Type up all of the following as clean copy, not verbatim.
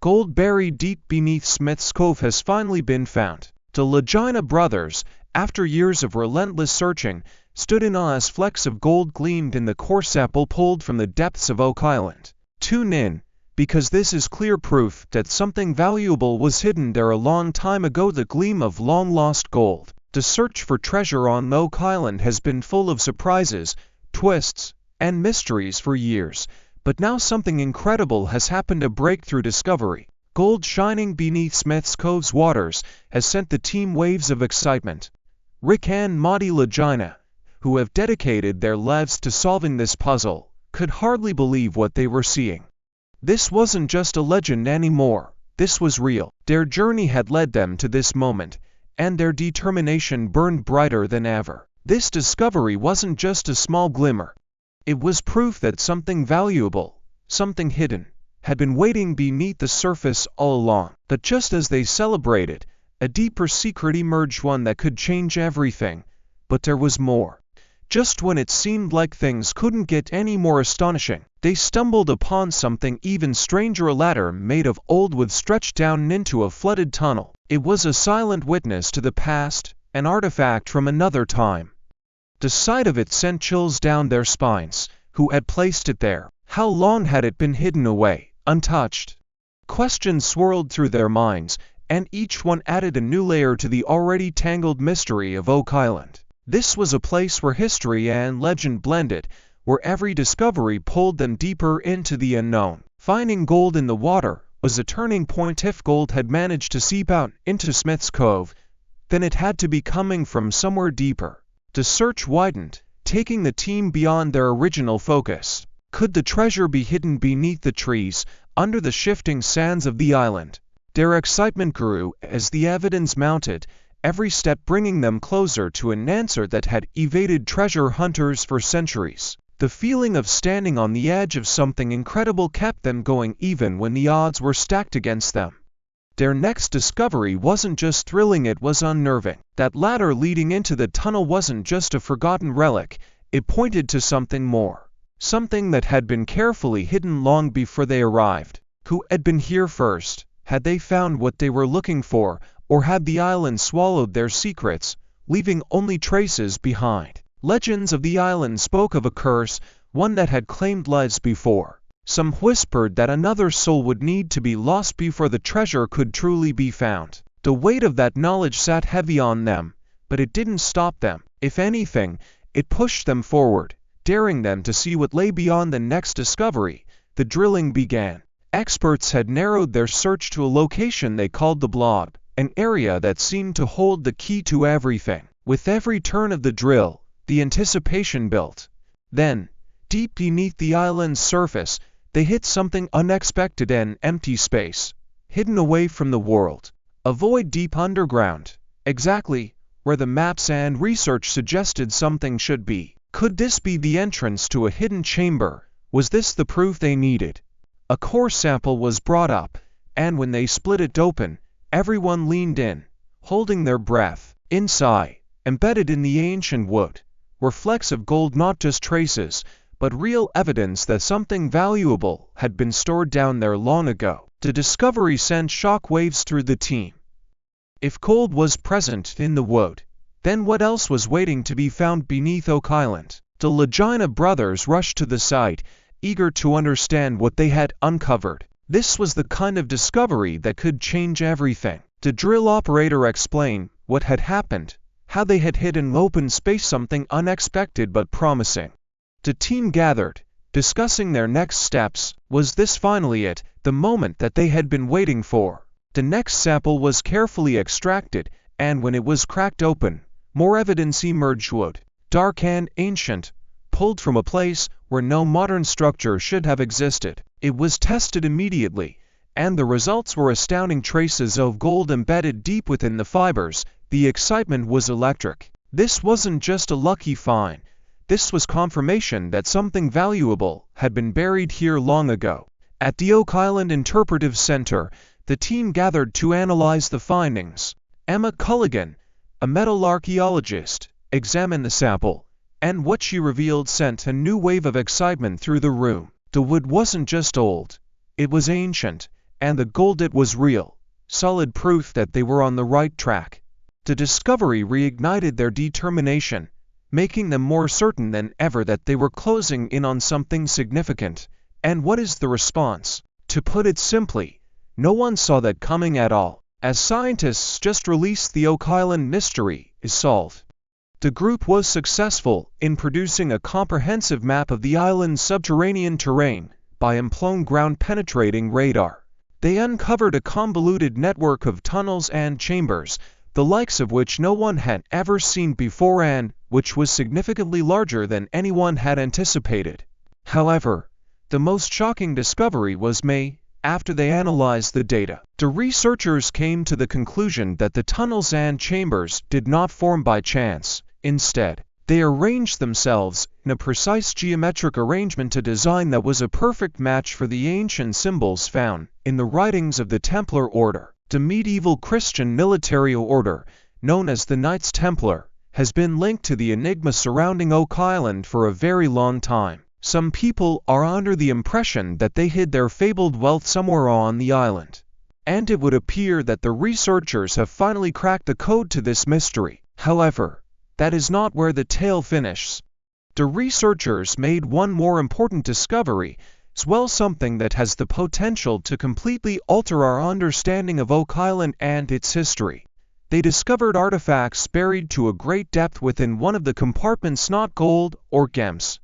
Gold buried deep beneath Smith's Cove has finally been found. The Legina brothers, after years of relentless searching, stood in awe as flecks of gold gleamed in the coarse apple pulled from the depths of Oak Island. Tune in, because this is clear proof that something valuable was hidden there a long time ago. The gleam of long-lost gold. The search for treasure on Oak Island has been full of surprises, twists, and mysteries for years, but now something incredible has happened. A breakthrough discovery. Gold shining beneath Smith's Cove's waters has sent the team waves of excitement. Rick and Maudie Legina, who have dedicated their lives to solving this puzzle, could hardly believe what they were seeing. This wasn't just a legend anymore, this was real. Their journey had led them to this moment, and their determination burned brighter than ever. This discovery wasn't just a small glimmer. It was proof that something valuable, something hidden, had been waiting beneath the surface all along. But just as they celebrated, a deeper secret emerged, one that could change everything. But there was more. Just when it seemed like things couldn't get any more astonishing, they stumbled upon something even stranger. A ladder made of old wood stretched down into a flooded tunnel. It was a silent witness to the past, an artifact from another time. The sight of it sent chills down their spines. Who had placed it there? How long had it been hidden away, untouched? Questions swirled through their minds, and each one added a new layer to the already tangled mystery of Oak Island. This was a place where history and legend blended, where every discovery pulled them deeper into the unknown. Finding gold in the water was a turning point. If gold had managed to seep out into Smith's Cove, then it had to be coming from somewhere deeper. The search widened, taking the team beyond their original focus. Could the treasure be hidden beneath the trees, under the shifting sands of the island? Their excitement grew as the evidence mounted, every step bringing them closer to an answer that had evaded treasure hunters for centuries. The feeling of standing on the edge of something incredible kept them going even when the odds were stacked against them. Their next discovery wasn't just thrilling, it was unnerving. That ladder leading into the tunnel wasn't just a forgotten relic, it pointed to something more. Something that had been carefully hidden long before they arrived. Who had been here first? Had they found what they were looking for, or had the island swallowed their secrets, leaving only traces behind? Legends of the island spoke of a curse, one that had claimed lives before. Some whispered that another soul would need to be lost before the treasure could truly be found. The weight of that knowledge sat heavy on them, but it didn't stop them. If anything, it pushed them forward, daring them to see what lay beyond the next discovery. The drilling began. Experts had narrowed their search to a location they called the Blob, an area that seemed to hold the key to everything. With every turn of the drill, the anticipation built. Then, deep beneath the island's surface, they hit something unexpected: an empty space, hidden away from the world. A void deep underground, exactly where the maps and research suggested something should be. Could this be the entrance to a hidden chamber? Was this the proof they needed? A core sample was brought up, and when they split it open, everyone leaned in, holding their breath. Inside, embedded in the ancient wood, were flecks of gold, not just traces, but real evidence that something valuable had been stored down there long ago. The discovery sent shock waves through the team. If gold was present in the wood, then what else was waiting to be found beneath Oak Island? The Legina brothers rushed to the site, eager to understand what they had uncovered. This was the kind of discovery that could change everything. The drill operator explained what had happened, how they had hit in open space something unexpected but promising. The team gathered, discussing their next steps. Was this finally it, the moment that they had been waiting for? The next sample was carefully extracted, and when it was cracked open, more evidence emerged: wood, dark and ancient, pulled from a place where no modern structure should have existed. It was tested immediately, and the results were astounding: traces of gold embedded deep within the fibers. The excitement was electric. This wasn't just a lucky find. This was confirmation that something valuable had been buried here long ago. At the Oak Island Interpretive Center, the team gathered to analyze the findings. Emma Culligan, a metal archaeologist, examined the sample, and what she revealed sent a new wave of excitement through the room. The wood wasn't just old, it was ancient, and the gold it was real, solid proof that they were on the right track. The discovery reignited their determination, making them more certain than ever that they were closing in on something significant. And what is the response? To put it simply, no one saw that coming at all. As scientists just released, the Oak Island mystery is solved. The group was successful in producing a comprehensive map of the island's subterranean terrain by employing ground-penetrating radar. They uncovered a convoluted network of tunnels and chambers, the likes of which no one had ever seen before and which was significantly larger than anyone had anticipated. However, the most shocking discovery was made after they analyzed the data. The researchers came to the conclusion that the tunnels and chambers did not form by chance. Instead, they arranged themselves in a precise geometric arrangement, a design that was a perfect match for the ancient symbols found in the writings of the Templar Order. The medieval Christian military order, known as the Knights Templar, has been linked to the enigma surrounding Oak Island for a very long time. Some people are under the impression that they hid their fabled wealth somewhere on the island. And it would appear that the researchers have finally cracked the code to this mystery. However, that is not where the tale finishes. The researchers made one more important discovery, as well, something that has the potential to completely alter our understanding of Oak Island and its history. They discovered artifacts buried to a great depth within one of the compartments, not gold or gems,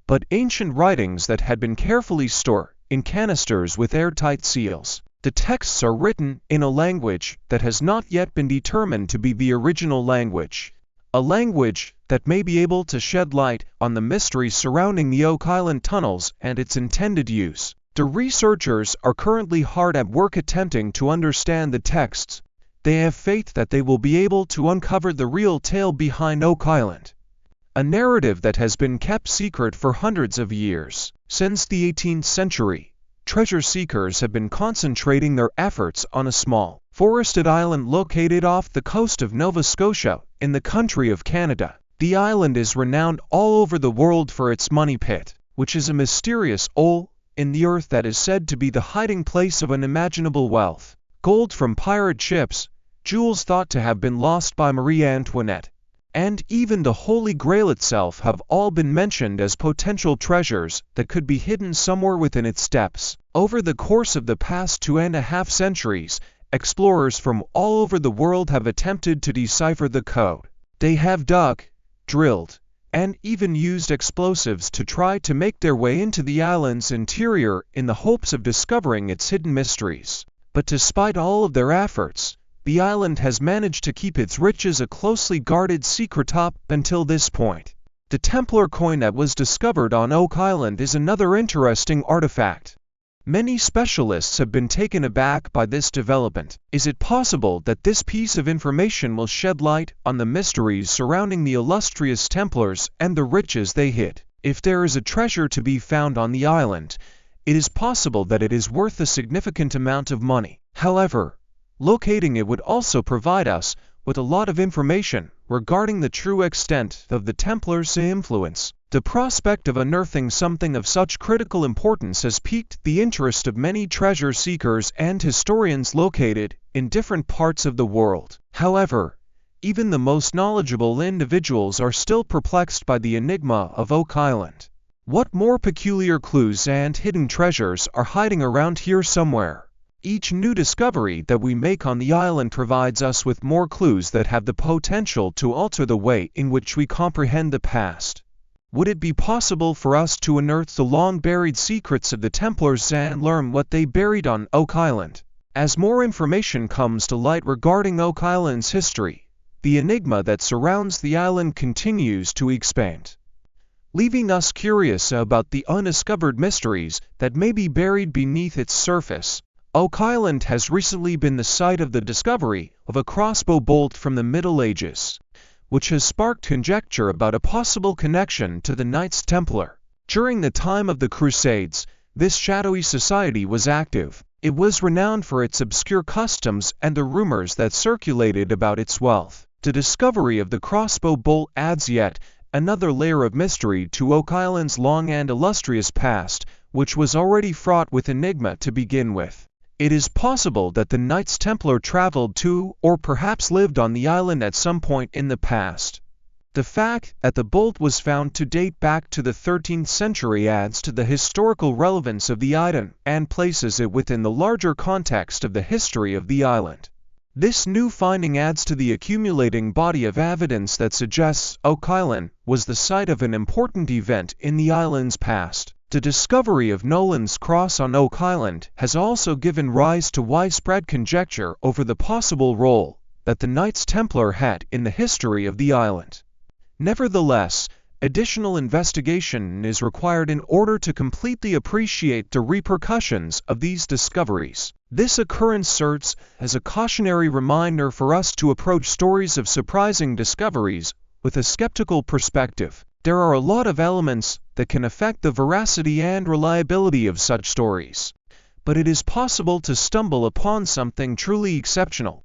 but ancient writings that had been carefully stored in canisters with airtight seals. The texts are written in a language that has not yet been determined to be the original language. A language that may be able to shed light on the mystery surrounding the Oak Island tunnels and its intended use. The researchers are currently hard at work attempting to understand the texts. They have faith that they will be able to uncover the real tale behind Oak Island, a narrative that has been kept secret for hundreds of years. Since the 18th century, treasure seekers have been concentrating their efforts on a small, forested island located off the coast of Nova Scotia, in the country of Canada. The island is renowned all over the world for its money pit, which is a mysterious hole in the earth that is said to be the hiding place of unimaginable wealth. Gold from pirate ships, jewels thought to have been lost by Marie Antoinette, and even the Holy Grail itself have all been mentioned as potential treasures that could be hidden somewhere within its depths. Over the course of the past 2.5 centuries, explorers from all over the world have attempted to decipher the code. They have dug, drilled, and even used explosives to try to make their way into the island's interior in the hopes of discovering its hidden mysteries. But despite all of their efforts, the island has managed to keep its riches a closely guarded secret up until this point. The Templar coin that was discovered on Oak Island is another interesting artifact. Many specialists have been taken aback by this development. Is it possible that this piece of information will shed light on the mysteries surrounding the illustrious Templars and the riches they hid? If there is a treasure to be found on the island, it is possible that it is worth a significant amount of money. However, locating it would also provide us with a lot of information regarding the true extent of the Templars' influence. The prospect of unearthing something of such critical importance has piqued the interest of many treasure seekers and historians located in different parts of the world. However, even the most knowledgeable individuals are still perplexed by the enigma of Oak Island. What more peculiar clues and hidden treasures are hiding around here somewhere? Each new discovery that we make on the island provides us with more clues that have the potential to alter the way in which we comprehend the past. Would it be possible for us to unearth the long-buried secrets of the Templars and learn what they buried on Oak Island? As more information comes to light regarding Oak Island's history, the enigma that surrounds the island continues to expand, leaving us curious about the undiscovered mysteries that may be buried beneath its surface. Oak Island has recently been the site of the discovery of a crossbow bolt from the Middle Ages, which has sparked conjecture about a possible connection to the Knights Templar. During the time of the Crusades, this shadowy society was active. It was renowned for its obscure customs and the rumors that circulated about its wealth. The discovery of the crossbow bolt adds yet another layer of mystery to Oak Island's long and illustrious past, which was already fraught with enigma to begin with. It is possible that the Knights Templar traveled to or perhaps lived on the island at some point in the past. The fact that the bolt was found to date back to the 13th century adds to the historical relevance of the item and places it within the larger context of the history of the island. This new finding adds to the accumulating body of evidence that suggests Oak Island was the site of an important event in the island's past. The discovery of Nolan's cross on Oak Island has also given rise to widespread conjecture over the possible role that the Knights Templar had in the history of the island. Nevertheless, additional investigation is required in order to completely appreciate the repercussions of these discoveries. This occurrence serves as a cautionary reminder for us to approach stories of surprising discoveries with a skeptical perspective. There are a lot of elements that can affect the veracity and reliability of such stories, but it is possible to stumble upon something truly exceptional